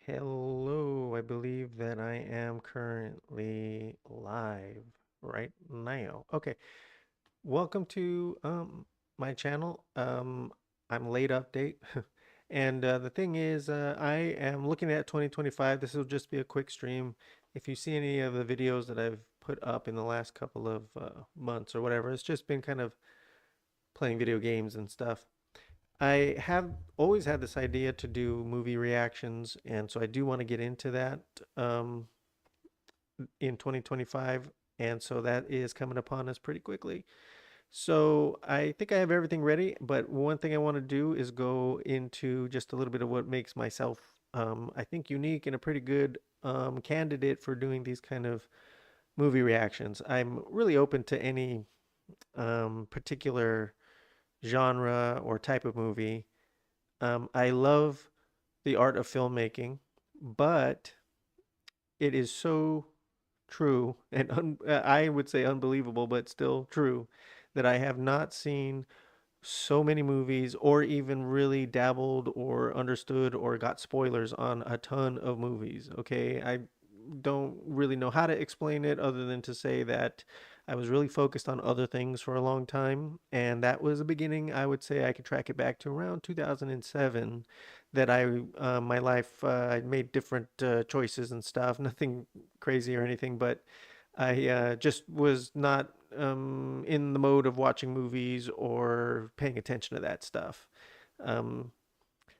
Hello, I believe that I am currently live right now. Okay, welcome to my channel. I'm late update. And the thing is, I am looking at 2025. This will just be a quick stream. If you see any of the videos that I've put up in the last couple of months or whatever, it's just been kind of playing video games and stuff. I have always had this idea to do movie reactions, and so I do want to get into that um, in 2025, and so that is coming upon us pretty quickly. So I think I have everything ready, but one thing I want to do is go into just a little bit of what makes myself, I think, unique and a pretty good candidate for doing these kind of movie reactions. I'm really open to any particular genre or type of movie. I love the art of filmmaking, but it is so true and I would say unbelievable, but still true, that I have not seen so many movies or even really dabbled or understood or got spoilers on a ton of movies. Okay. I don't really know how to explain it other than to say that I was really focused on other things for a long time. And that was a beginning. I would say I could track it back to around 2007 that my life, I made different choices and stuff. Nothing crazy or anything, but I just was not in the mode of watching movies or paying attention to that stuff. Um,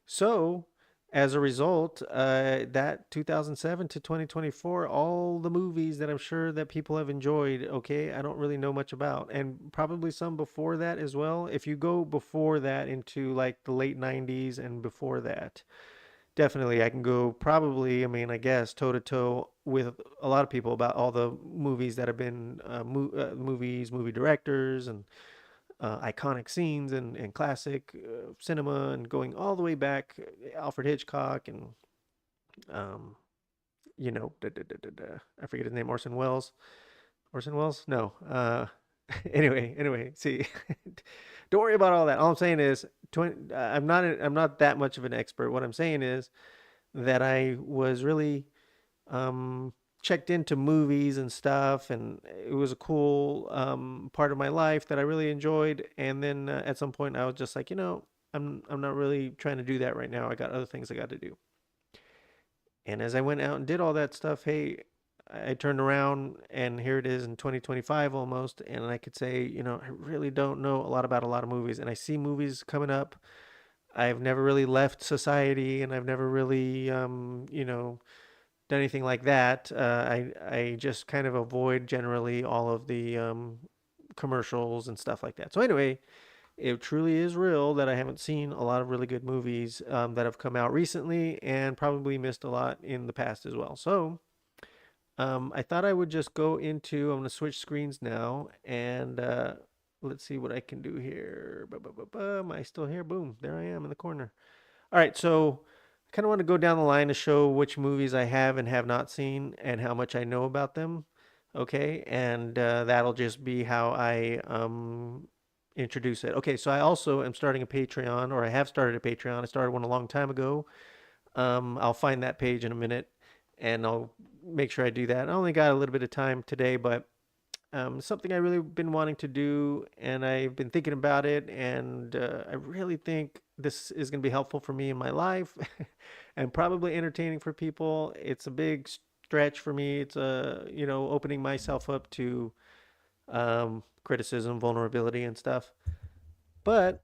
so, as a result, that 2007 to 2024, all the movies that I'm sure that people have enjoyed, okay, I don't really know much about, and probably some before that as well. If you go before that into like the late 90s and before that, definitely I can go probably, I mean, I guess toe to toe with a lot of people about all the movies that have been movie directors and iconic scenes and classic cinema and going all the way back, Alfred Hitchcock and um, I forget his name, Orson Welles. Orson Welles? No. Anyway, see, don't worry about all that. All I'm saying is, I'm not that much of an expert. What I'm saying is that I was really um, checked into movies and stuff, and it was a cool part of my life that I really enjoyed. And then at some point, I was just like, I'm not really trying to do that right now. I got other things I got to do. And as I went out and did all that stuff, hey, I turned around and here it is in 2025 almost, and I could say, I really don't know a lot about a lot of movies, and I see movies coming up. I've never really left society, and I've never really, done anything like that. I just kind of avoid generally all of the commercials and stuff like that. So anyway, it truly is real that I haven't seen a lot of really good movies that have come out recently, and probably missed a lot in the past as well. So I thought I would just go into. I'm going to switch screens now, and let's see what I can do here. Am I still here? Boom! There I am in the corner. All right, so I kind of want to go down the line to show which movies I have and have not seen and how much I know about them. Okay, and that'll just be how I introduce it. Okay, so I also am starting a Patreon, or I have started a Patreon. I started one a long time ago. I'll find that page in a minute, and I'll make sure I do that. I only got a little bit of time today, but something I really been wanting to do, and I've been thinking about it, and I really think this is going to be helpful for me in my life, and probably entertaining for people. It's a big stretch for me. It's opening myself up to criticism, vulnerability, and stuff. But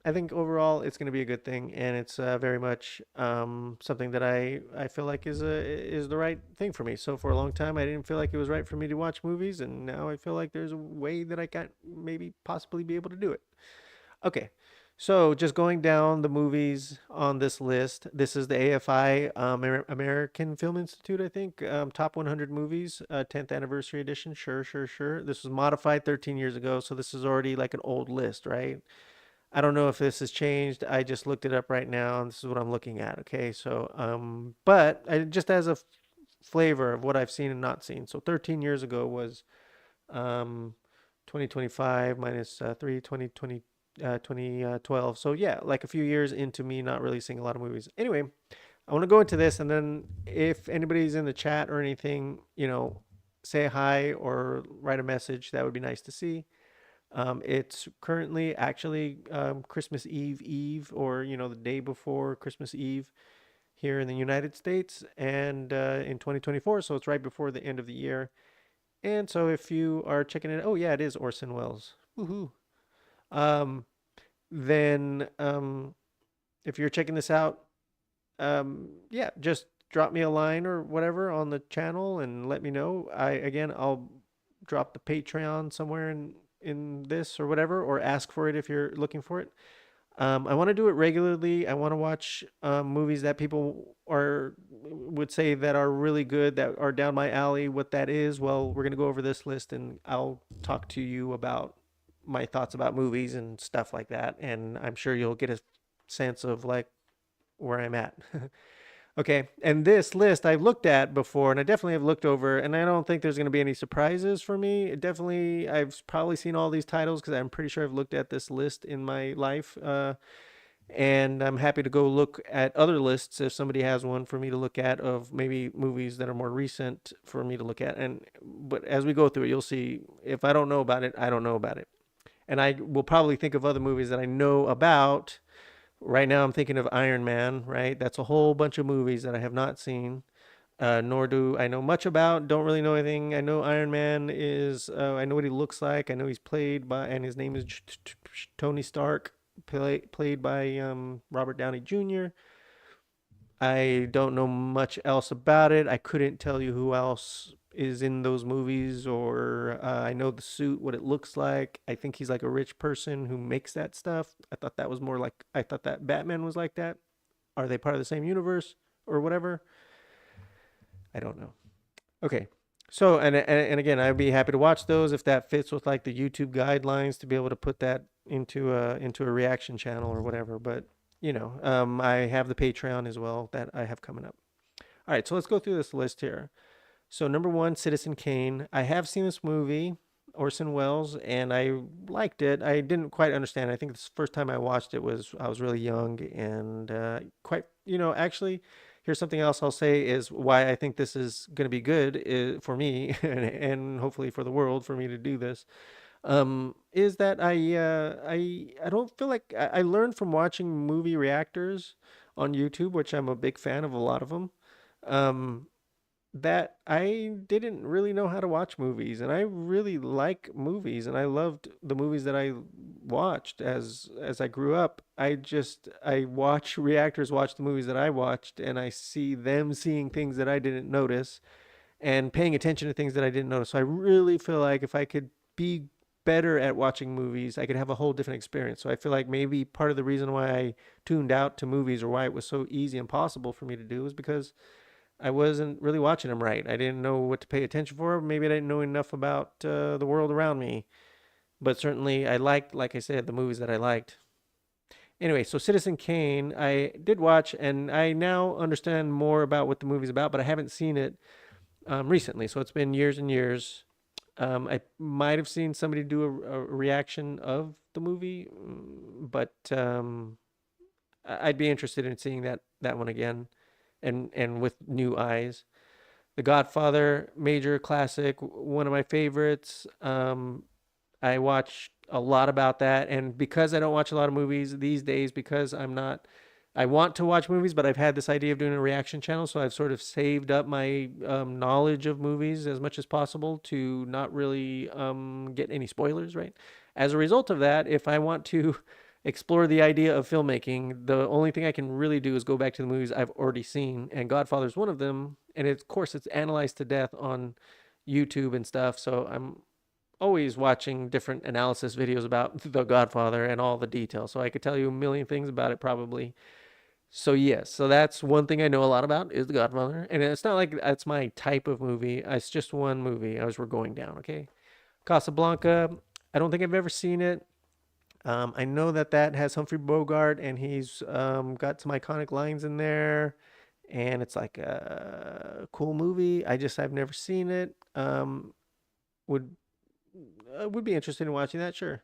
I think overall it's going to be a good thing, and it's very much something that I feel like is the right thing for me. So for a long time, I didn't feel like it was right for me to watch movies, and now I feel like there's a way that I can maybe possibly be able to do it. Okay, so just going down the movies on this list. This is the AFI American Film Institute, I think, top 100 movies, 10th anniversary edition. Sure, sure, sure. This was modified 13 years ago, so this is already like an old list, right? I don't know if this has changed. I just looked it up right now, and this is what I'm looking at. Okay, so but just as a flavor of what I've seen and not seen. So 13 years ago was um 2025 minus 3 2020 2012. So yeah, like a few years into me not really seeing a lot of movies. Anyway, I want to go into this, and then if anybody's in the chat or anything, say hi or write a message. That would be nice to see. It's currently actually Christmas Eve, or the day before Christmas Eve here in the United States, and in 2024, so it's right before the end of the year. And so if you are checking it, oh yeah, it is Orson Welles. Woohoo! Um, then if you're checking this out, yeah, just drop me a line or whatever on the channel and let me know. I'll drop the Patreon somewhere in this or whatever, or ask for it if you're looking for it. I want to do it regularly. I want to watch movies that people are would say that are really good, that are down my alley. What that is, well, we're gonna go over this list, and I'll talk to you about my thoughts about movies and stuff like that. And I'm sure you'll get a sense of like where I'm at. Okay, and this list I've looked at before, and I definitely have looked over, and I don't think there's going to be any surprises for me. Definitely, I've probably seen all these titles because I'm pretty sure I've looked at this list in my life, and I'm happy to go look at other lists if somebody has one for me to look at of maybe movies that are more recent for me to look at. But as we go through it, you'll see if I don't know about it, I don't know about it, and I will probably think of other movies that I know about. Right now, I'm thinking of Iron Man, right? That's a whole bunch of movies that I have not seen, nor do I know much about. Don't really know anything. I know Iron Man is, I know what he looks like. I know he's played by, and his name is Tony Stark, played by Robert Downey Jr. I don't know much else about it. I couldn't tell you who else is in those movies, or I know the suit, what it looks like. I think he's like a rich person who makes that stuff. I thought that Batman was like that. Are they part of the same universe or whatever? I don't know. Okay. So, and again, I'd be happy to watch those if that fits with like the YouTube guidelines to be able to put that into a reaction channel or whatever. But I have the Patreon as well that I have coming up. All right, so let's go through this list here. So number one, Citizen Kane. I have seen this movie, Orson Welles, and I liked it. I didn't quite understand. I think the first time I watched it was I was really young, and actually, here's something else I'll say is why I think this is going to be good for me and hopefully for the world for me to do this. Is that I don't feel like I learned from watching movie reactors on YouTube, which I'm a big fan of a lot of them. Um, that I didn't really know how to watch movies, and I really like movies, and I loved the movies that I watched as I grew up. I watch reactors watch the movies that I watched, and I see them seeing things that I didn't notice and paying attention to things that I didn't notice. So I really feel like if I could be better at watching movies, I could have a whole different experience. So I feel like maybe part of the reason why I tuned out to movies, or why it was so easy and possible for me to do, was because I wasn't really watching them right. I didn't know what to pay attention for. Maybe I didn't know enough about the world around me. But certainly, I liked, like I said, the movies that I liked. Anyway, so Citizen Kane, I did watch, and I now understand more about what the movie's about, but I haven't seen it recently. So it's been years and years. I might have seen somebody do a reaction of the movie, but I'd be interested in seeing that one again, and with new eyes. The Godfather, major classic, one of my favorites. I watch a lot about that, and because I don't watch a lot of movies these days, because I want to watch movies, but I've had this idea of doing a reaction channel, so I've sort of saved up my knowledge of movies as much as possible to not really get any spoilers, right? As a result of that, if I want to explore the idea of filmmaking, the only thing I can really do is go back to the movies I've already seen, and Godfather's one of them. And of course, it's analyzed to death on YouTube and stuff, so I'm always watching different analysis videos about The Godfather and all the details, so I could tell you a million things about it probably. So yes, so that's one thing I know a lot about is The Godfather, and it's not like that's my type of movie. It's just one movie as we're going down. Okay, Casablanca. I don't think I've ever seen it. I know that has Humphrey Bogart, and he's got some iconic lines in there, and it's like a cool movie. I've never seen it. Would would be interested in watching that, sure.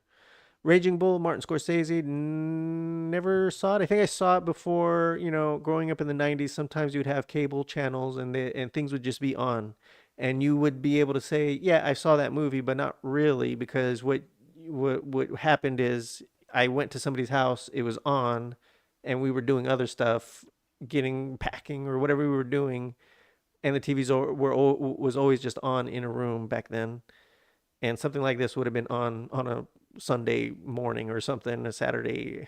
Raging Bull, Martin Scorsese, never saw it. I think I saw it before, growing up in the 90s. Sometimes you'd have cable channels and things would just be on. And you would be able to say, yeah, I saw that movie, but not really, because what happened is I went to somebody's house, it was on, and we were doing other stuff, getting packing or whatever we were doing, and the TVs was always just on in a room back then. And something like this would have been on a Sunday morning or something, a Saturday,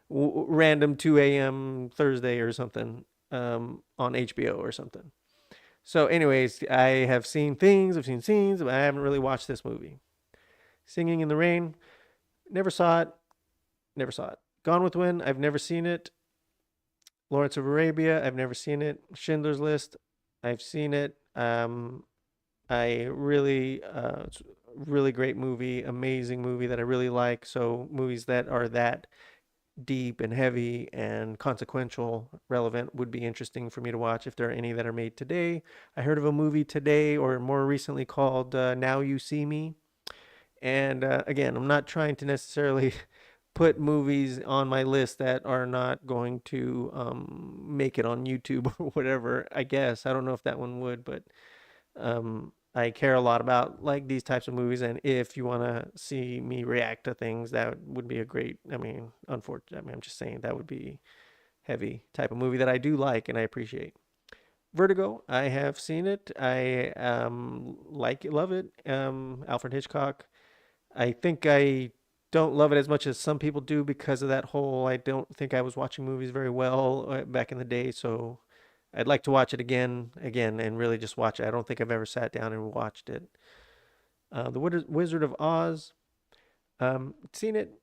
random 2 a.m. Thursday or something, on HBO or something. So, anyways, I have seen things, I've seen scenes, but I haven't really watched this movie. Singing in the Rain, never saw it, never saw it. Gone with the Wind, I've never seen it. Lawrence of Arabia, I've never seen it. Schindler's List, I've seen it. I really, it's a really great movie, amazing movie that I really like. So movies that are that deep and heavy and consequential, relevant would be interesting for me to watch if there are any that are made today. I heard of a movie today or more recently called Now You See Me. And again, I'm not trying to necessarily put movies on my list that are not going to make it on YouTube or whatever. I guess I don't know if that one would, but I care a lot about like these types of movies, and if you want to see me react to things, that would be a great. I mean, unfortunately, I'm just saying that would be heavy type of movie that I do like and I appreciate. Vertigo, I have seen it. I like it, love it. Alfred Hitchcock. I think I don't love it as much as some people do because of that whole. I don't think I was watching movies very well back in the day, so I'd like to watch it again, and really just watch it. I don't think I've ever sat down and watched it. The Wizard of Oz. Seen it.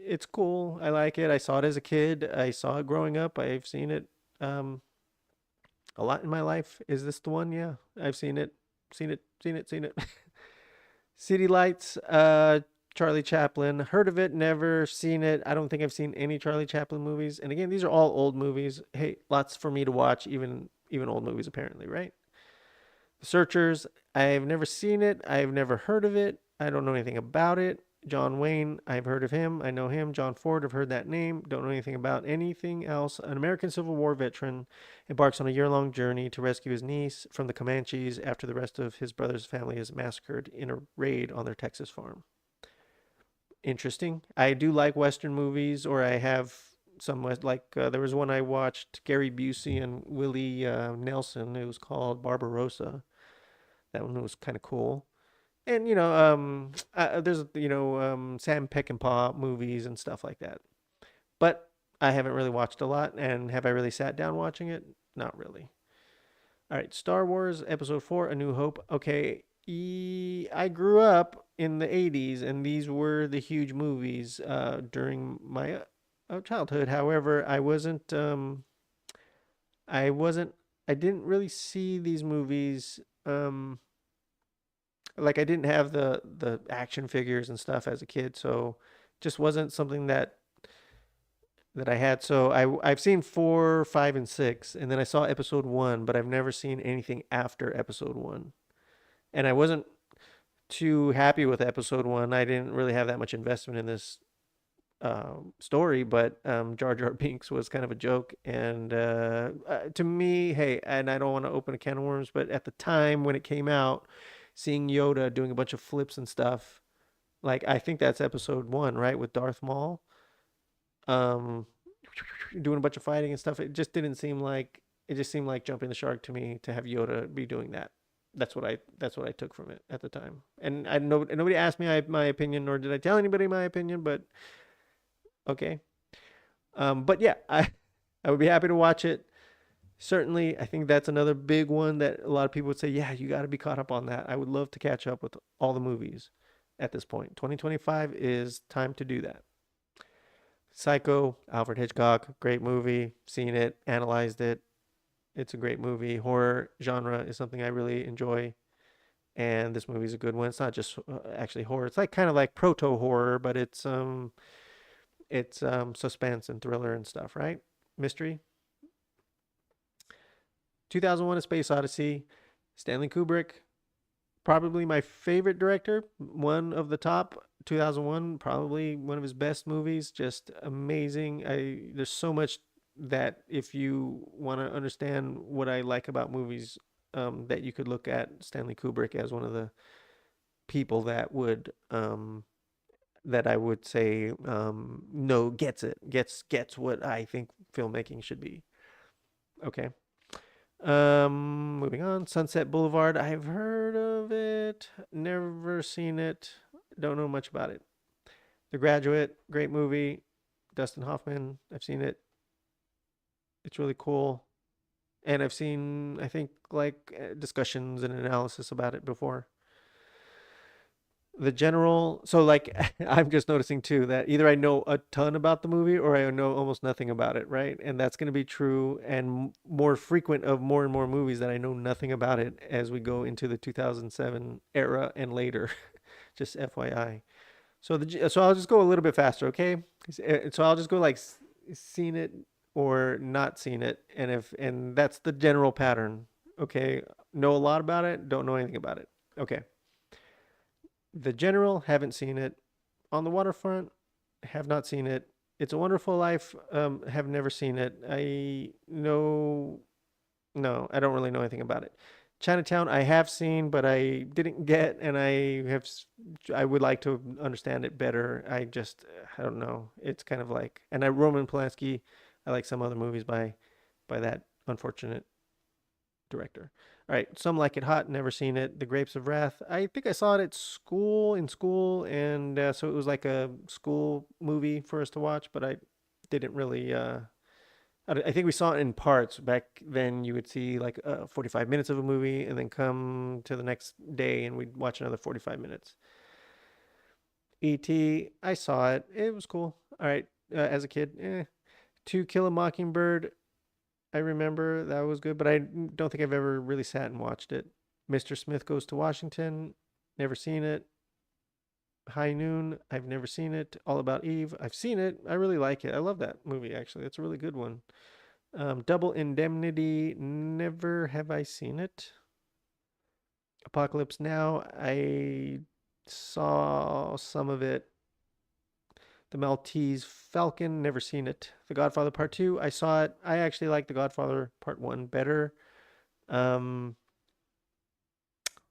It's cool. I like it. I saw it as a kid. I saw it growing up. I've seen it um, a lot in my life. Is this the one? Yeah, I've seen it. Seen it. Seen it. Seen it. City Lights. Charlie Chaplin. Heard of it. Never seen it. I don't think I've seen any Charlie Chaplin movies. And again, these are all old movies. Hey, lots for me to watch, even old movies apparently, right? The Searchers. I've never seen it. I've never heard of it. I don't know anything about it. John Wayne, I've heard of him. I know him. John Ford, I've heard that name. Don't know anything about anything else. An American Civil War veteran embarks on a year-long journey to rescue his niece from the Comanches after the rest of his brother's family is massacred in a raid on their Texas farm. Interesting. I do like Western movies, or I have some like there was one I watched, Gary Busey and Willie Nelson. It was called Barbarossa. That one was kind of cool. And there's Sam Peckinpah movies and stuff like that. But I haven't really watched a lot, and have I really sat down watching it? Not really. All right, Star Wars Episode 4, A New Hope. Okay, I grew up in the 80s, and these were the huge movies during my childhood. However, I wasn't, I didn't really see these movies. Like I didn't have the action figures and stuff as a kid, so just wasn't something that I had. So I've seen 4, 5, and 6, and then I saw Episode 1, but I've never seen anything after Episode 1. And I wasn't too happy with Episode 1. I didn't really have that much investment in this story, but Jar Jar Binks was kind of a joke. And to me, hey, and I don't want to open a can of worms, but at the time when it came out, seeing Yoda doing a bunch of flips and stuff, like I think that's Episode 1, right, with Darth Maul, um, doing a bunch of fighting and stuff. It just seemed like jumping the shark to me to have Yoda be doing that. That's what I took from it at the time. And I know nobody asked me my opinion, nor did I tell anybody my opinion, but okay. But yeah, I would be happy to watch it. Certainly, I think that's another big one that a lot of people would say, yeah, you got to be caught up on that. I would love to catch up with all the movies at this point. 2025 is time to do that. Psycho, Alfred Hitchcock, great movie. Seen it, analyzed it. It's a great movie. Horror genre is something I really enjoy, and this movie is a good one. It's not just actually horror. It's like kind of like proto horror, but it's suspense and thriller and stuff, right? Mystery. 2001: A Space Odyssey. Stanley Kubrick, probably my favorite director, one of the top 2001, probably one of his best movies. Just amazing. There's so much that if you want to understand what I like about movies, that you could look at Stanley Kubrick as one of the people that I would say no gets it, gets what I think filmmaking should be. Okay. Moving on. Sunset Boulevard. I've heard of it, never seen it, don't know much about it. The Graduate, great movie. Dustin Hoffman, I've seen it. It's really cool. And I've seen, I think, like discussions and analysis about it before. The general, so like I'm just noticing too that either I know a ton about the movie or I know almost nothing about it, right? And that's going to be true and more frequent of more and more movies that I know nothing about it as we go into the 2007 era and later. Just FYI. So I'll just go a little bit faster, okay? So I'll just go like seen it or not seen it, and that's the general pattern. Okay, know a lot about it, don't know anything about it. Okay, the general, haven't seen it. On the Waterfront, have not seen it. It's a Wonderful Life, have never seen it. I know, no, I don't really know anything about it. Chinatown, I have seen, but I didn't get, and I would like to understand it better. I don't know. It's kind of like, and I Roman Polanski, I like some other movies by that unfortunate director. All right, Some Like It Hot, never seen it. The Grapes of Wrath, I think I saw it at school, and so it was like a school movie for us to watch, but I didn't really. I think we saw it in parts. Back then, you would see like 45 minutes of a movie, and then come to the next day, and we'd watch another 45 minutes. E.T., I saw it. It was cool. All right, as a kid, To Kill a Mockingbird, I remember that was good, but I don't think I've ever really sat and watched it. Mr. Smith Goes to Washington, never seen it. High Noon, I've never seen it. All About Eve, I've seen it. I really like it. I love that movie, actually. It's a really good one. Double Indemnity, never have I seen it. Apocalypse Now, I saw some of it. The Maltese Falcon, never seen it. The Godfather Part 2, I saw it. I actually like The Godfather Part 1 better. Um,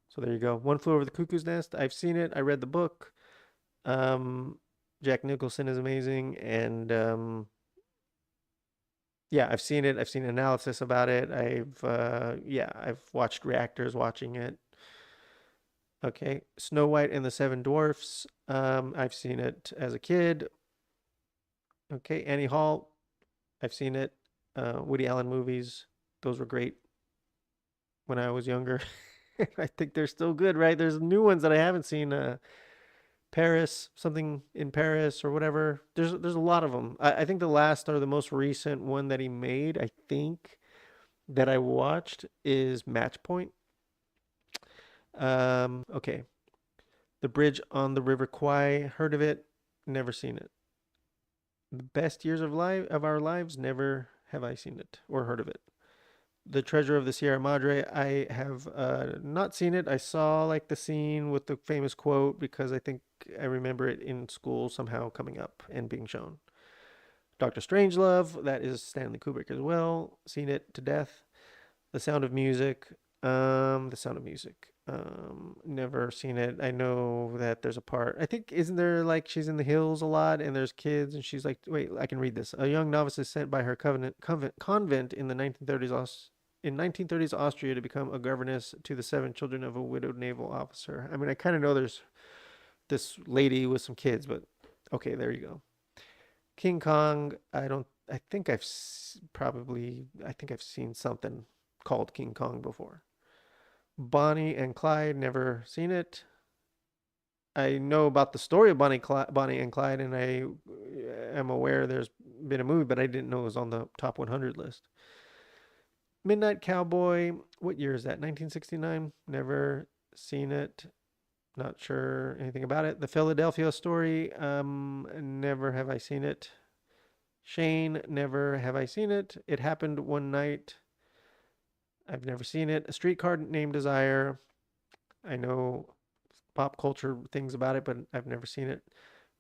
so there you go. One Flew Over the Cuckoo's Nest, I've seen it. I read the book. Um, Jack Nicholson is amazing. And yeah, I've seen it. I've seen analysis about it. I've watched reactors watching it. Okay, Snow White and the Seven Dwarfs. I've seen it as a kid. Okay, Annie Hall. I've seen it. Woody Allen movies. Those were great when I was younger. I think they're still good, right? There's new ones that I haven't seen. Paris, something in Paris or whatever. There's a lot of them. I think the last or the most recent one that he made, I think that I watched is Match Point. Okay. The Bridge on the River Kwai, heard of it, never seen it. The Best Years of Our Lives, never have I seen it or heard of it. The Treasure of the Sierra Madre, I have not seen it. I saw like the scene with the famous quote because I think I remember it in school somehow coming up and being shown. Doctor Strangelove, that is Stanley Kubrick as well. Seen it to death. The Sound of Music. The Sound of Music. Never seen it. I know that there's a part. I think isn't there like she's in the hills a lot and there's kids and she's like, wait, I can read this. A young novice is sent by her convent in the 1930s Austria to become a governess to the seven children of a widowed naval officer. I mean, I kind of know there's this lady with some kids, but okay, there you go. King Kong. I don't. I think probably. I think I've seen something called King Kong before. Bonnie and Clyde. Never seen it. I know about the story of Bonnie and Clyde, and I am aware there's been a movie, but I didn't know it was on the top 100 list. Midnight Cowboy. What year is that? 1969. Never seen it. Not sure anything about it. The Philadelphia Story. Never have I seen it. Shane, never have I seen it. It Happened One Night. I've never seen it. A Streetcar Named Desire. I know pop culture things about it, but I've never seen it.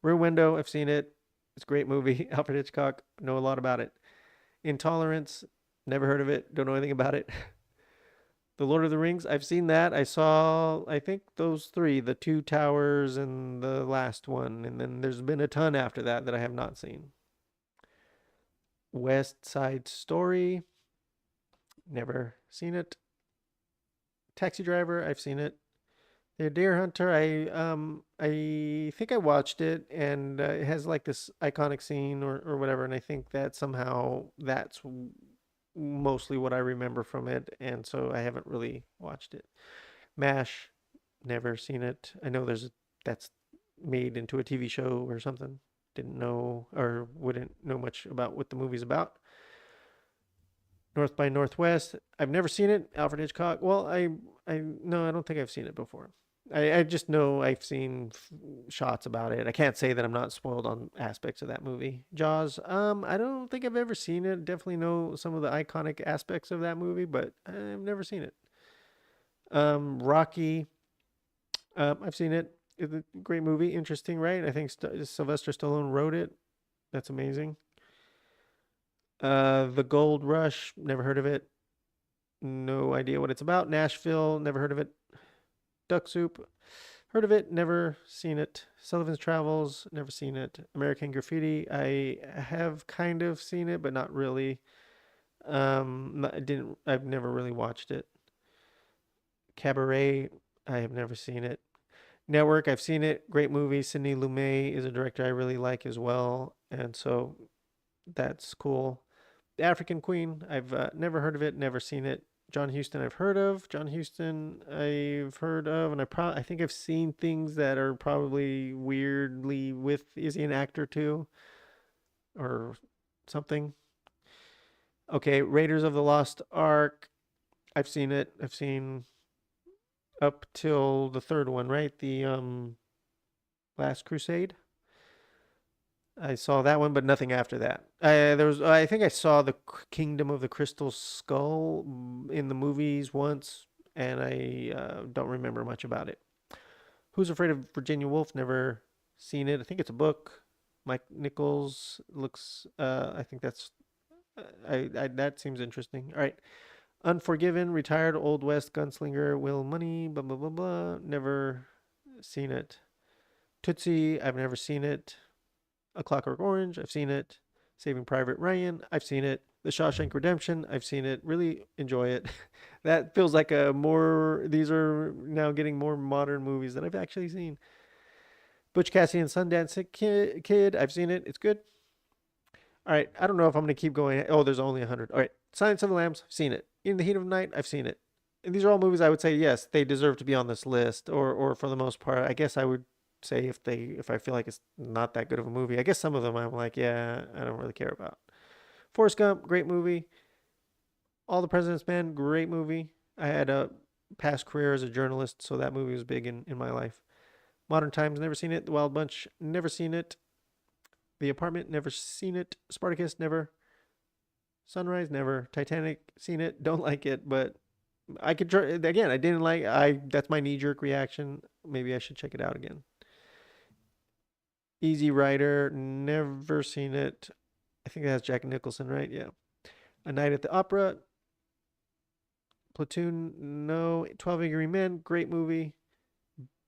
Rear Window, I've seen it. It's a great movie. Alfred Hitchcock, know a lot about it. Intolerance, never heard of it. Don't know anything about it. The Lord of the Rings, I've seen that. I saw, I think those three, the Two Towers and the last one, and then there's been a ton after that that I have not seen. West Side Story, never seen it. Taxi Driver, I've seen it. The Deer Hunter, I think I watched it, and it has like this iconic scene or whatever, and I think that somehow that's mostly what I remember from it, and so I haven't really watched it. MASH, never seen it. I know that's made into a TV show or something. Didn't know or wouldn't know much about what the movie's about. North by Northwest, I've never seen it. Alfred Hitchcock. Well, I no, I don't think I've seen it before. I just know I've seen shots about it. I can't say that I'm not spoiled on aspects of that movie. Jaws. I don't think I've ever seen it. Definitely know some of the iconic aspects of that movie, but I've never seen it. Rocky. I've seen it. It's a great movie. Interesting, right? I think Sylvester Stallone wrote it. That's amazing. The Gold Rush. Never heard of it. No idea what it's about. Nashville. Never heard of it. Duck Soup. Heard of it. Never seen it. Sullivan's Travels. Never seen it. American Graffiti. I have kind of seen it, but not really. I didn't. I've never really watched it. Cabaret. I have never seen it. Network, I've seen it. Great movie. Sidney Lumet is a director I really like as well, and so that's cool. The African Queen, I've never heard of it, never seen it. John Huston, I've heard of. John Huston, I've heard of, and I think I've seen things that are probably weirdly with. Is he an actor too, or something? Okay, Raiders of the Lost Ark. I've seen it. I've seen up till the third one, right? The Last Crusade. I saw that one, but nothing after that. I think I saw the Kingdom of the Crystal Skull in the movies once, and I don't remember much about it. Who's Afraid of Virginia Woolf? Never seen it. I think it's a book. Mike Nichols looks. I think that's. That seems interesting. All right. Unforgiven, retired Old West gunslinger, Will Money, blah blah blah blah. Never seen it. Tootsie, I've never seen it. A Clockwork Orange, I've seen it. Saving Private Ryan, I've seen it. The Shawshank Redemption, I've seen it. Really enjoy it. That feels like a more. These are now getting more modern movies that I've actually seen. Butch Cassidy and Sundance Kid, I've seen it. It's good. All right, I don't know if I'm gonna keep going. Oh, there's only 100. All right, Silence of the Lambs, I've seen it. In the Heat of the Night, I've seen it. And these are all movies I would say yes, they deserve to be on this list, or for the most part, I guess I would say if I feel like it's not that good of a movie. I guess some of them I'm like, yeah, I don't really care about. Forrest Gump, great movie. All the President's Men, great movie. I had a past career as a journalist, so that movie was big in my life. Modern Times, never seen it. The Wild Bunch, never seen it. The Apartment, never seen it. Spartacus, never. Sunrise, never. Titanic, seen it. Don't like it, but I could try again. I didn't like. That's my knee jerk reaction. Maybe I should check it out again. Easy Rider, never seen it. I think that's Jack Nicholson, right? Yeah. A Night at the Opera. Platoon, no. 12 Angry Men, great movie.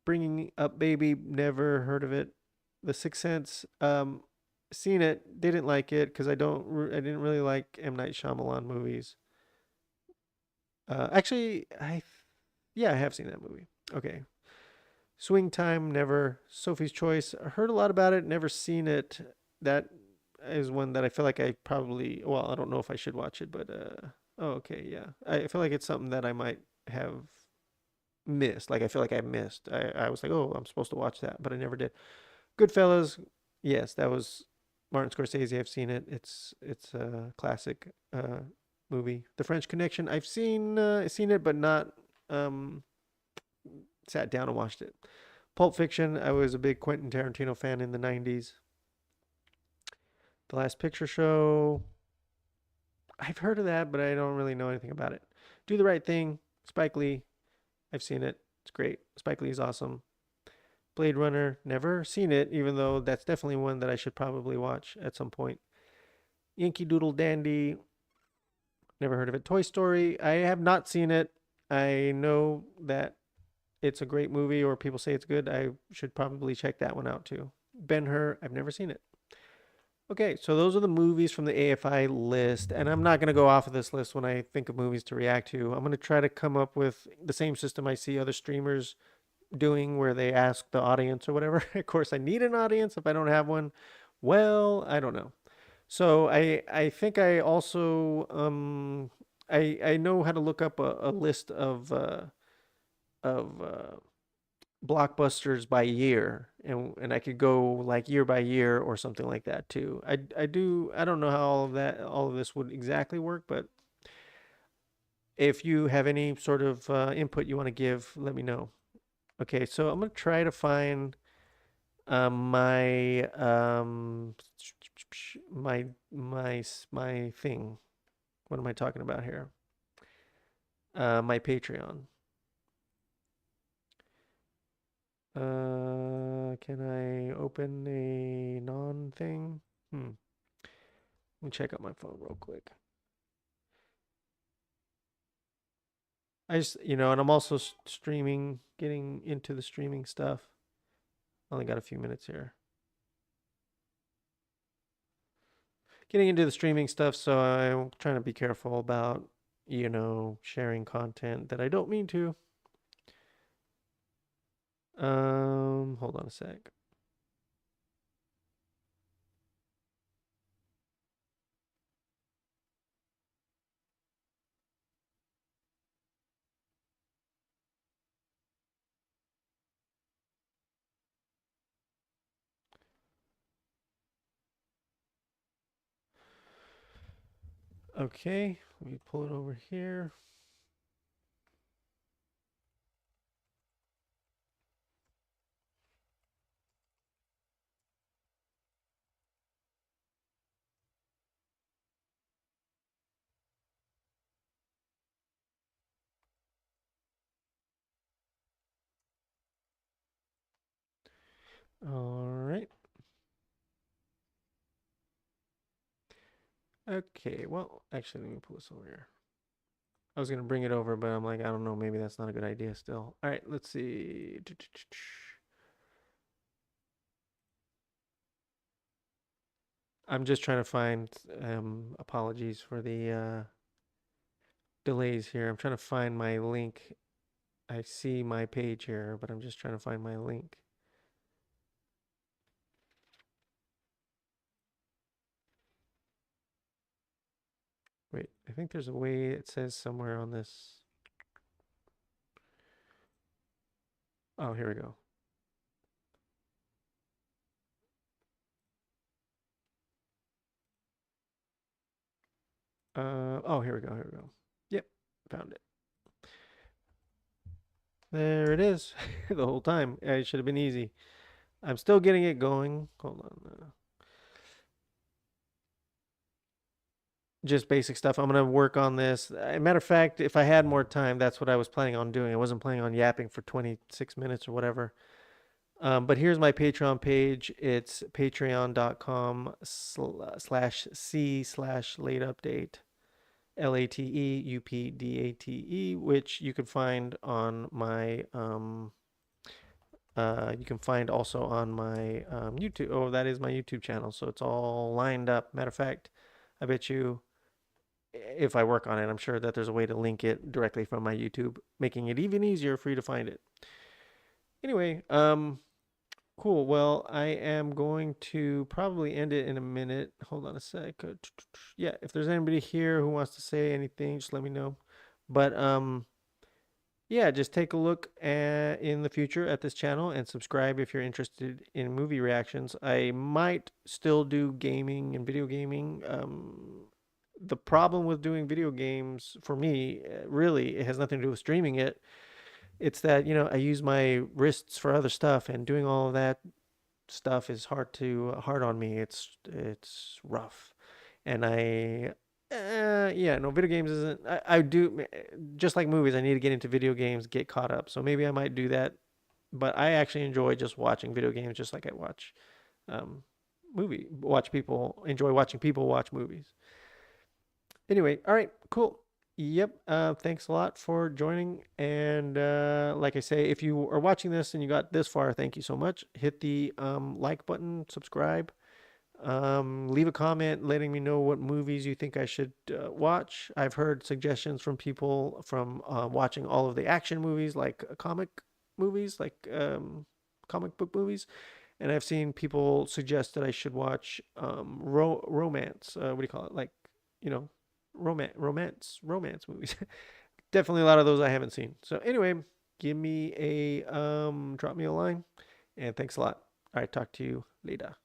Bringing Up Baby, never heard of it. The Sixth Sense, seen it, didn't like it because I didn't really like M Night Shyamalan movies. Actually, yeah, I have seen that movie. Okay, Swing Time, never. Sophie's Choice, I heard a lot about it, never seen it. That is one that I feel like I probably, well, I don't know if I should watch it, but oh, okay, yeah. I feel like it's something that I might have missed. Like I feel like I missed. I was like, oh, I'm supposed to watch that, but I never did. Goodfellas, yes, that was Martin Scorsese. I've seen it. It's a classic movie. The French Connection, I've seen it, but not um sat down and watched it. Pulp Fiction, I was a big Quentin Tarantino fan in the 90s. The Last Picture Show, I've heard of that, but I don't really know anything about it. Do the Right Thing, Spike Lee, I've seen it. It's great. Spike Lee is awesome. Blade Runner, never seen it, even though that's definitely one that I should probably watch at some point. Yankee Doodle Dandy, never heard of it. Toy Story, I have not seen it. I know that it's a great movie, or people say it's good. I should probably check that one out too. Ben-Hur, I've never seen it. Okay, so those are the movies from the AFI list, and I'm not going to go off of this list when I think of movies to react to. I'm going to try to come up with the same system I see other streamers doing where they ask the audience or whatever. Of course, I need an audience if I don't have one. Well, I don't know. So I think I also I know how to look up a list of blockbusters by year, and I could go like year by year or something like that too. I don't know how all of this would exactly work, but if you have any sort of input you want to give, let me know. Okay, so I'm gonna try to find my thing. What am I talking about here? My Patreon. Can I open a non thing? Let me check out my phone real quick. And I'm also streaming, getting into the streaming stuff. Only got a few minutes here. Getting into the streaming stuff, so I'm trying to be careful about, sharing content that I don't mean to. Hold on a sec. Okay, let me pull it over here. All right. Okay, well, actually, let me pull this over here. I was gonna bring it over, but I'm like, I don't know, maybe that's not a good idea still. All right, let's see. I'm just trying to find, apologies for the delays here. I'm trying to find my link. I see my page here, but I'm just trying to find my link. Wait, I think there's a way it says somewhere on this. Oh, here we go. Oh, here we go. Here we go. Yep, found it. There it is. The whole time. It should have been easy. I'm still getting it going. Hold on. Just basic stuff. I'm gonna work on this. Matter of fact, if I had more time, that's what I was planning on doing. I wasn't planning on yapping for 26 minutes or whatever. But here's my Patreon page. It's patreon.com/c/late update. LATEUPDATE, which you can find on my you can find also on my YouTube. Oh, that is my YouTube channel, so it's all lined up. Matter of fact, I bet you if I work on it, I'm sure that there's a way to link it directly from my YouTube, making it even easier for you to find it. Anyway, cool. Well, I am going to probably end it in a minute. Hold on a sec. Yeah, if there's anybody here who wants to say anything, just let me know. But yeah, just take a look in the future at this channel and subscribe if you're interested in movie reactions. I might still do gaming and video gaming. The problem with doing video games for me, really, it has nothing to do with streaming it. It's that, I use my wrists for other stuff, and doing all of that stuff is hard on me. It's rough. And yeah, no, video games isn't, I do, just like movies, I need to get into video games, get caught up. So maybe I might do that but I actually enjoy just watching video games, just like I watch um, enjoy watching people watch movies. Anyway, all right, cool. Yep. Thanks a lot for joining. And like I say, if you are watching this and you got this far, thank you so much. Hit the like button, subscribe, leave a comment letting me know what movies you think I should watch. I've heard suggestions from people from watching all of the action movies, like movies, like comic book movies. And I've seen people suggest that I should watch romance. What do you call it? Like, you know, romance movies. Definitely a lot of those I haven't seen. So anyway, give me a drop me a line, and thanks a lot. All right, talk to you later.